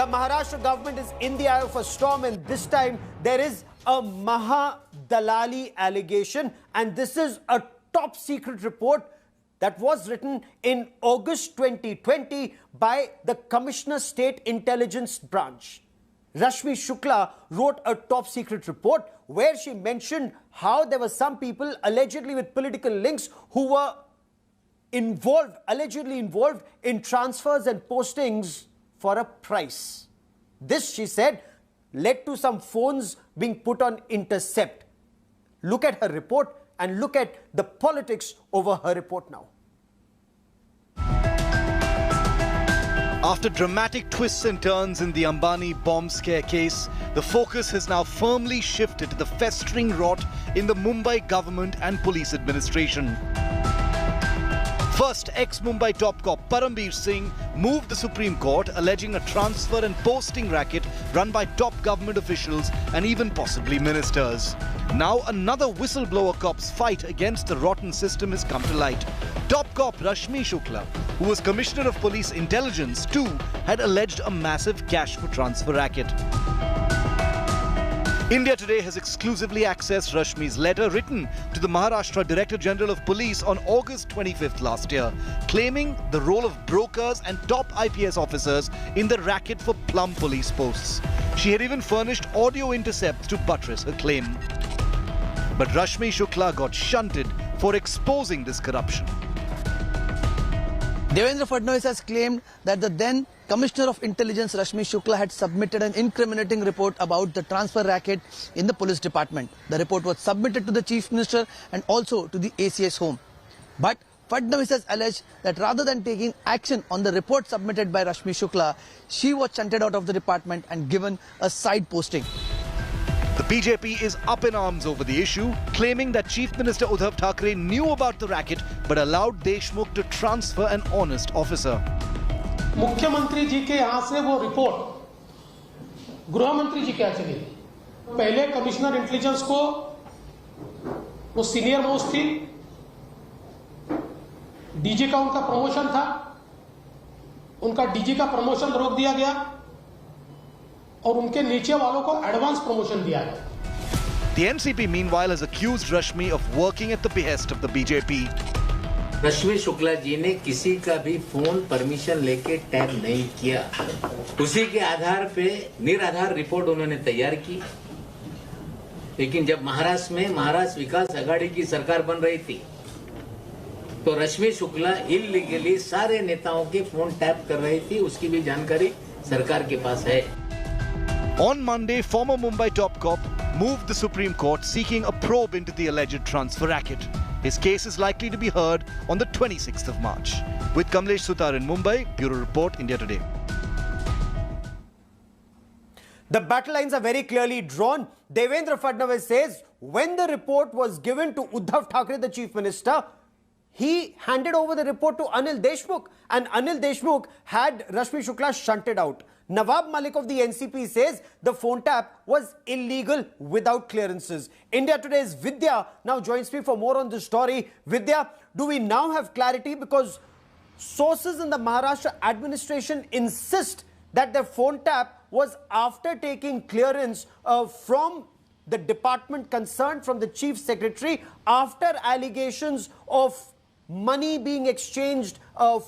The Maharashtra government is in the eye of a storm, and this time there is a Maha Dalali allegation, and this is a top secret report that was written in August 2020 by the Commissioner State Intelligence Branch. Rashmi Shukla wrote a top secret report where she mentioned how there were some people allegedly with political links who were allegedly involved in transfers and postings for a price. This, she said, led to some phones being put on intercept. Look at her report and look at the politics over her report now. After dramatic twists and turns in the Ambani bomb scare case, the focus has now firmly shifted to the festering rot in the Mumbai government and police administration. First, ex-Mumbai top cop Parambir Singh moved the Supreme Court alleging a transfer and posting racket run by top government officials and even possibly ministers. Now another whistleblower cop's fight against the rotten system has come to light. Top cop Rashmi Shukla, who was Commissioner of Police Intelligence too, had alleged a massive cash for transfer racket. India Today has exclusively accessed Rashmi's letter written to the Maharashtra Director General of Police on August 25th last year, claiming the role of brokers and top IPS officers in the racket for plum police posts. She had even furnished audio intercepts to buttress her claim. But Rashmi Shukla got shunted for exposing this corruption. Devendra Fadnavis has claimed that the then Commissioner of Intelligence Rashmi Shukla had submitted an incriminating report about the transfer racket in the police department. The report was submitted to the Chief Minister and also to the ACS home. But Fadnavis has alleged that rather than taking action on the report submitted by Rashmi Shukla, she was shunted out of the department and given a side posting. The BJP is up in arms over the issue, claiming that Chief Minister Uddhav Thackeray knew about the racket but allowed Deshmukh to transfer an honest officer. मुख्यमंत्री जी के यहाँ से वो report गृह मंत्री जी के यहाँ चली थी. पहले कमिश्नर इंटेलिजेंस को वो सीनियर मोस्ट थी, डीजी का उनका प्रमोशन था, उनका डीजी का प्रमोशन रोक दिया गया और उनके नीचे वालों को एडवांस प्रमोशन दिया गया. The NCP meanwhile has accused Rashmi of working at the behest of the BJP. रश्मि शुक्ला जी ने किसी का भी फोन परमिशन लेके टैप नहीं किया. उसी के आधार पे निराधार रिपोर्ट उन्होंने तैयार की. लेकिन जब महाराष्ट्र में महाराष्ट्र विकास आघाड़ी की सरकार बन रही थी तो रश्मि शुक्ला इलीगली सारे नेताओं के फोन टैप कर रही थी. उसकी भी जानकारी सरकार के पास है. On Monday, former Mumbai top cop moved the Supreme Court seeking a probe into the alleged transfer racket. His case is likely to be heard on the 26th of March. With Kamlesh Sutar in Mumbai, Bureau Report, India Today. The battle lines are very clearly drawn. Devendra Fadnavis says when the report was given to Uddhav Thackeray, the Chief Minister, he handed over the report to Anil Deshmukh, and Anil Deshmukh had Rashmi Shukla shunted out. Nawab Malik of the NCP says the phone tap was illegal without clearances. India Today's Vidya now joins me for more on this story. Vidya, do we now have clarity? Because sources in the Maharashtra administration insist that the phone tap was after taking clearance from the department concerned, from the Chief Secretary, after allegations of money being exchanged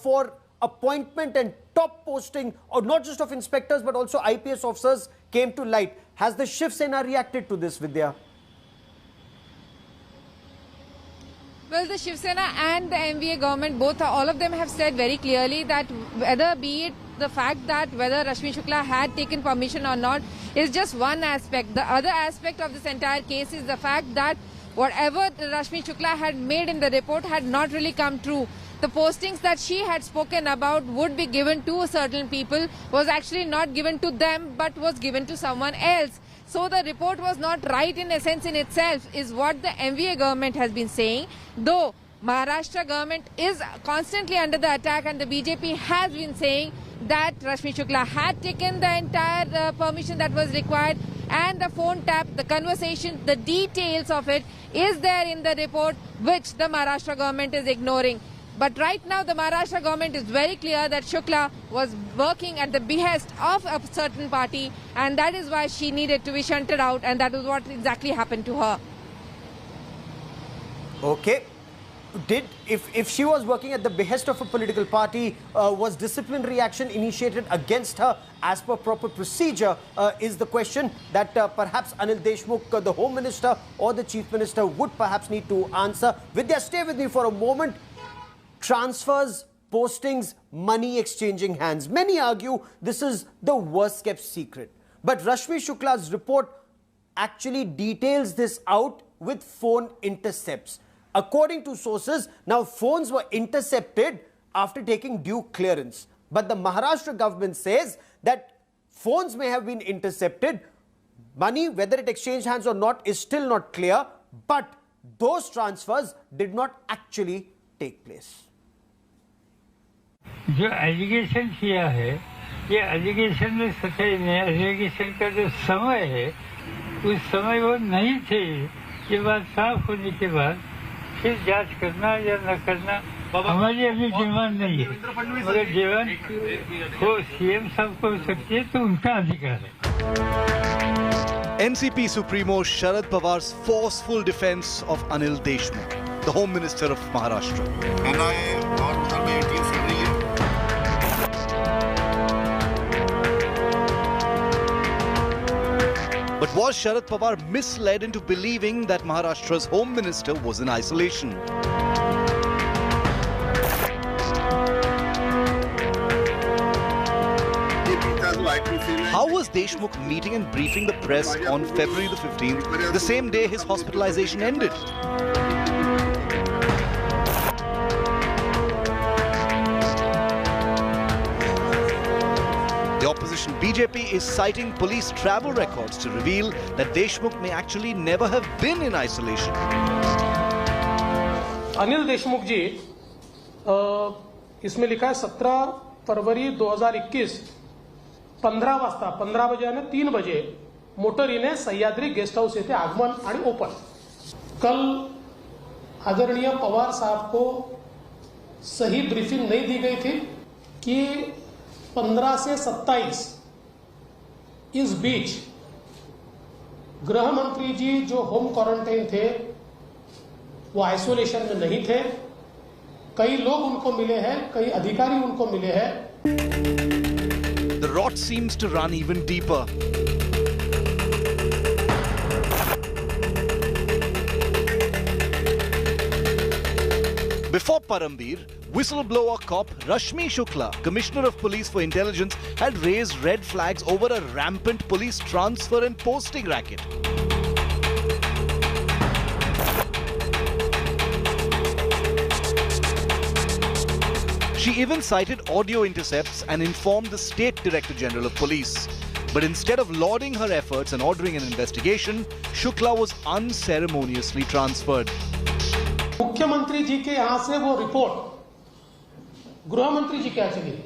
for appointment and top posting, or not just of inspectors but also IPS officers, came to light. Has the Shiv Sena reacted to this, Vidya? Well, the Shiv Sena and the MVA government, all of them have said very clearly that whether be it the fact that whether Rashmi Shukla had taken permission or not is just one aspect. The other aspect of this entire case is the fact that whatever Rashmi Shukla had made in the report had not really come true. The postings that she had spoken about would be given to certain people was actually not given to them but was given to someone else. So the report was not right in essence in itself is what the MVA government has been saying. Though Maharashtra government is constantly under the attack and the BJP has been saying that Rashmi Shukla had taken the entire permission that was required, and the phone tap, the conversation, the details of it is there in the report which the Maharashtra government is ignoring. But right now, the Maharashtra government is very clear that Shukla was working at the behest of a certain party, and that is why she needed to be shunted out, and that is what exactly happened to her. Okay. If she was working at the behest of a political party, was disciplinary action initiated against her as per proper procedure, is the question that perhaps Anil Deshmukh, the Home Minister or the Chief Minister would perhaps need to answer. Vidya, stay with me for a moment. Transfers, postings, money exchanging hands. Many argue this is the worst kept secret. But Rashmi Shukla's report actually details this out with phone intercepts. According to sources, now phones were intercepted after taking due clearance. But the Maharashtra government says that phones may have been intercepted. Money, whether it exchanged hands or not, is still not clear. But those transfers did not actually take place. जो allegation किया है, ये allegation में सच्चाई नहीं है। Allegation का जो समय है, उस समय वो नहीं थे। ये बात साफ होने के बाद फिर जांच करना या न करना हमारी अभी डिमांड नहीं है, मगर डिमांड को सीएम साहब को सकती है, तो उनका अधिकार है। NCP Supremo Sharad Pawar's forceful defense of Anil Deshmukh, the Home Minister of Maharashtra. But was Sharad Pawar misled into believing that Maharashtra's Home Minister was in isolation? How was Deshmukh meeting and briefing the press on February the 15th, the same day his hospitalization ended? The opposition BJP is citing police travel records to reveal that Deshmukh may actually never have been in isolation. Anil Deshmukh जी, इसमें लिखा है 17 फरवरी 2021 15 वाजता 15 बजे आणि 3 बजे मोटरीने Sahyadri guest house येथे आगमन आणि ओपन. कल आदरणीय पवार साहब को सही ब्रीफिंग नहीं दी गई थी कि 15 से 27 इस बीच गृह मंत्री जी जो होम क्वारंटाइन थे वो आइसोलेशन में नहीं थे. कई लोग उनको मिले हैं, कई अधिकारी उनको मिले हैं. The rot seems to run even deeper. Before Parambir, whistleblower cop Rashmi Shukla, Commissioner of Police for Intelligence, had raised red flags over a rampant police transfer and posting racket. She even cited audio intercepts and informed the State Director General of Police. But instead of lauding her efforts and ordering an investigation, Shukla was unceremoniously transferred. मुख्यमंत्री जी के यहां से वो report गृह मंत्री जी के यहाँ चली गई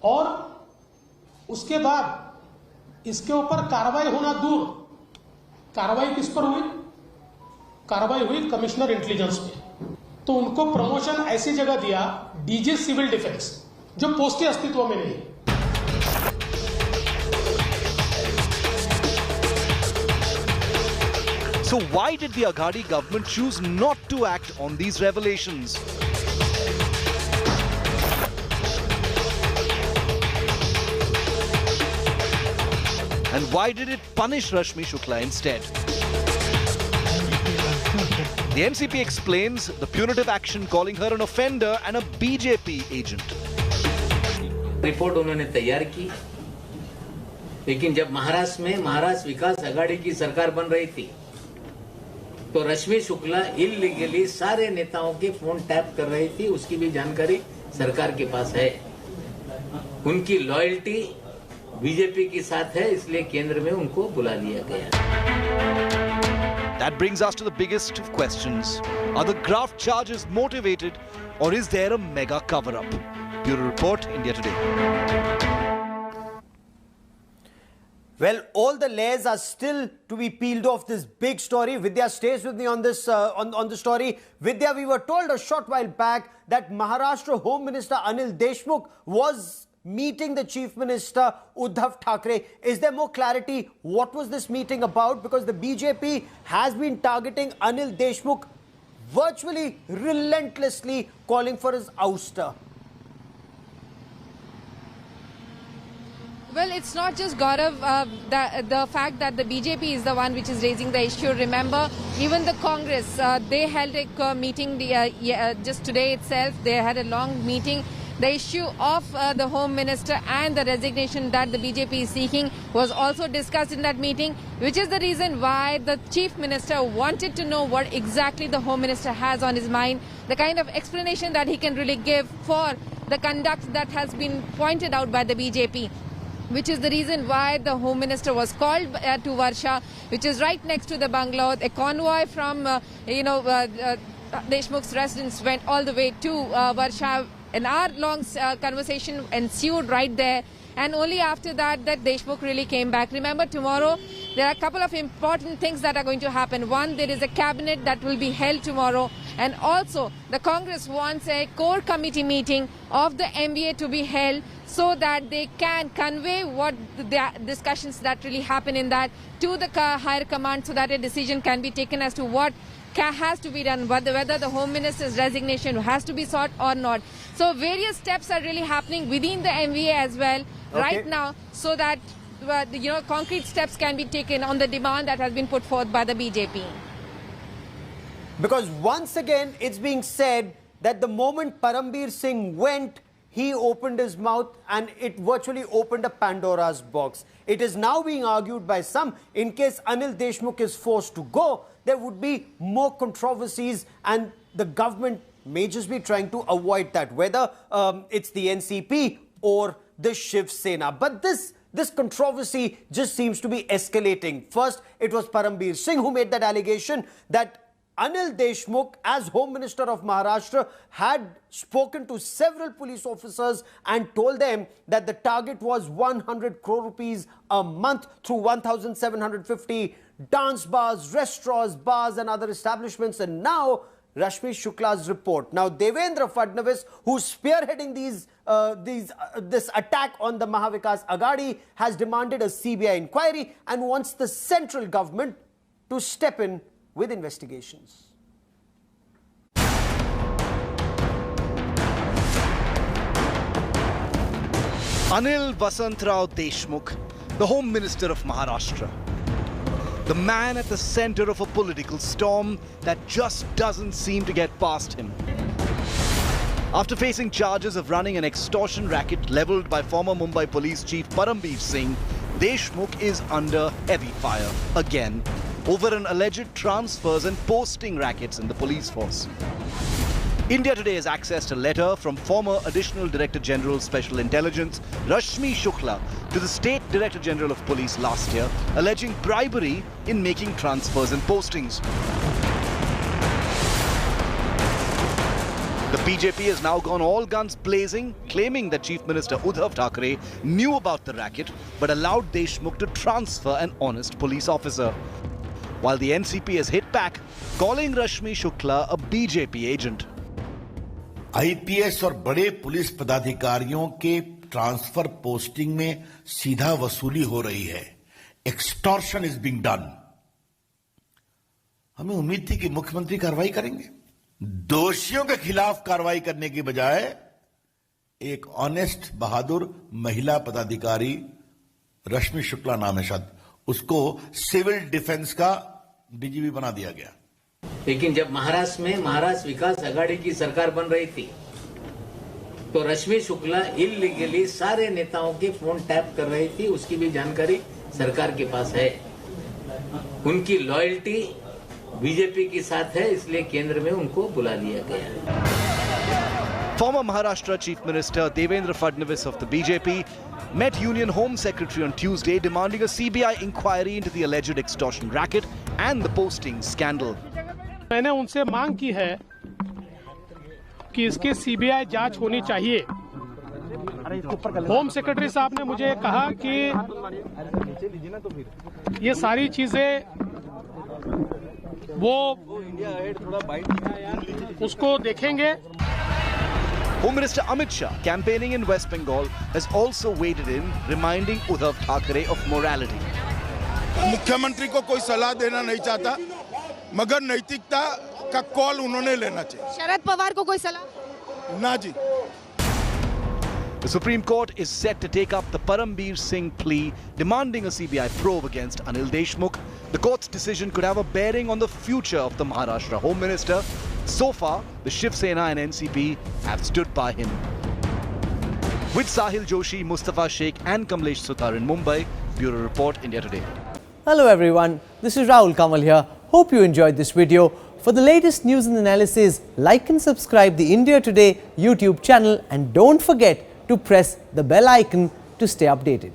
और उसके बाद इसके ऊपर कार्रवाई होना दूर, कार्रवाई किस पर हुई? कार्रवाई हुई कमिश्नर इंटेलिजेंस पे. तो उनको प्रमोशन ऐसी जगह दिया, डीजी सिविल डिफेंस, जो पोस्टें अस्तित्व में नहीं. So why did the Aghadi government choose not to act on these revelations? And why did it punish Rashmi Shukla instead? The NCP explains the punitive action, calling her an offender and a BJP agent. Report उन्होंने तैयार की, लेकिन जब महाराष्ट्र में महाराष्ट्र विकास आघाड़ी की सरकार बन रही थी तो रश्मि शुक्ला इलीगली सारे नेताओं के फोन टैप कर रही थी. उसकी भी जानकारी सरकार के पास है. उनकी लॉयल्टी बीजेपी के साथ है, इसलिए केंद्र में उनको बुला लिया गया. That brings us to the biggest of questions. Are the graft charges motivated, or is there a mega cover-up? Bureau Report, India Today. Well, all the layers are still to be peeled off this big story. Vidya stays with me on this on the story. Vidya, we were told a short while back that Maharashtra Home Minister Anil Deshmukh was meeting the Chief Minister Uddhav Thackeray. Is there more clarity? What was this meeting about? Because the BJP has been targeting Anil Deshmukh virtually relentlessly, calling for his ouster. Well, it's not just Gaurav, the fact that the BJP is the one which is raising the issue. Remember, even the Congress, they held a meeting just today itself. They had a long meeting. The issue of the Home Minister and the resignation that the BJP is seeking was also discussed in that meeting, which is the reason why the Chief Minister wanted to know what exactly the Home Minister has on his mind, the kind of explanation that he can really give for the conduct that has been pointed out by the BJP. Which is the reason why the Home Minister was called to Varsha, which is right next to the bungalow. A convoy from, Deshmukh's residence went all the way to Varsha. An hour-long conversation ensued right there. And only after that, Deshmukh really came back. Remember, tomorrow, there are a couple of important things that are going to happen. One, there is a cabinet that will be held tomorrow. And also, the Congress wants a core committee meeting of the MBA to be held so that they can convey what the discussions that really happen in that to the higher command so that a decision can be taken as to what has to be done, whether the Home Minister's resignation has to be sought or not. So various steps are really happening within the MVA as well right now so that concrete steps can be taken on the demand that has been put forth by the BJP. Because once again, it's being said that the moment Parambir Singh went, he opened his mouth and it virtually opened a Pandora's box. It is now being argued by some, in case Anil Deshmukh is forced to go, there would be more controversies and the government may just be trying to avoid that, whether it's the NCP or the Shiv Sena. But this controversy just seems to be escalating. First, it was Parambir Singh who made that allegation that Anil Deshmukh, as Home Minister of Maharashtra, had spoken to several police officers and told them that the target was 100 crore rupees a month through 1,750 dance bars, restaurants, bars and other establishments. And now Rashmi Shukla's report. Now Devendra Fadnavis, who's spearheading this attack on the Mahavikas Aghadi, has demanded a CBI inquiry and wants the central government to step in with investigations. Anil Vasantrao Deshmukh, the Home Minister of Maharashtra. The man at the center of a political storm that just doesn't seem to get past him. After facing charges of running an extortion racket leveled by former Mumbai Police Chief Parambir Singh, Deshmukh is under heavy fire again over an alleged transfers and posting rackets in the police force. India Today has accessed a letter from former Additional Director General Special Intelligence Rashmi Shukla to the State Director General of Police last year, alleging bribery in making transfers and postings. The BJP has now gone all guns blazing, claiming that Chief Minister Uddhav Thackeray knew about the racket but allowed Deshmukh to transfer an honest police officer. While the NCP has hit back, calling Rashmi Shukla a BJP agent. IPS और बड़े police पदाधिकारियों के transfer posting में सीधा वसूली हो रही है. Extortion is being done. हमें उम्मीद थी कि मुख्यमंत्री कार्रवाई करेंगे. दोषियों के खिलाफ कार्रवाई करने की बजाय एक ऑनेस्ट बहादुर महिला पदाधिकारी रश्मि शुक्ला नाम है शायद, उसको सिविल डिफेंस का डीजीपी बना दिया गया. लेकिन जब महाराष्ट्र में महाराष्ट्र विकास आघाड़ी की सरकार बन रही थी तो रश्मि शुक्ला इलीगली सारे नेताओं के फोन टैप कर रही थी. उसकी भी जानकारी सरकार के पास है. उनकी लॉयल्टी बीजेपी के साथ है, इसलिए केंद्र में उनको बुला लिया गया. Former Maharashtra Chief Minister Devendra Fadnavis of the BJP met Union Home Secretary on Tuesday demanding a CBI inquiry into the alleged extortion racket and the posting scandal. मैंने उनसे मांग की है कि इसके सीबीआई जांच होनी चाहिए होम सेक्रेटरी साहब ने मुझे कहा कि ये सारी चीजें वो उसको देखेंगे. Home Minister Amit Shah, campaigning in West Bengal, has also waded in, reminding Uddhav Thackeray of morality. मुख्यमंत्री को कोई सलाह देना नहीं चाहता, मगर नैतिकता का कॉल उन्होंने लेना चाहिए. शरद पवार को कोई सलाह? ना जी. The Supreme Court is set to take up the Parambir Singh plea demanding a CBI probe against Anil Deshmukh. The court's decision could have a bearing on the future of the Maharashtra Home Minister. So far, the Shiv Sena and NCP have stood by him. With Sahil Joshi, Mustafa Sheikh and Kamlesh Sutar in Mumbai, Bureau Report, India Today. Hello everyone, this is Rahul Kamal here. Hope you enjoyed this video. For the latest news and analysis, like and subscribe the India Today YouTube channel and don't forget to press the bell icon to stay updated.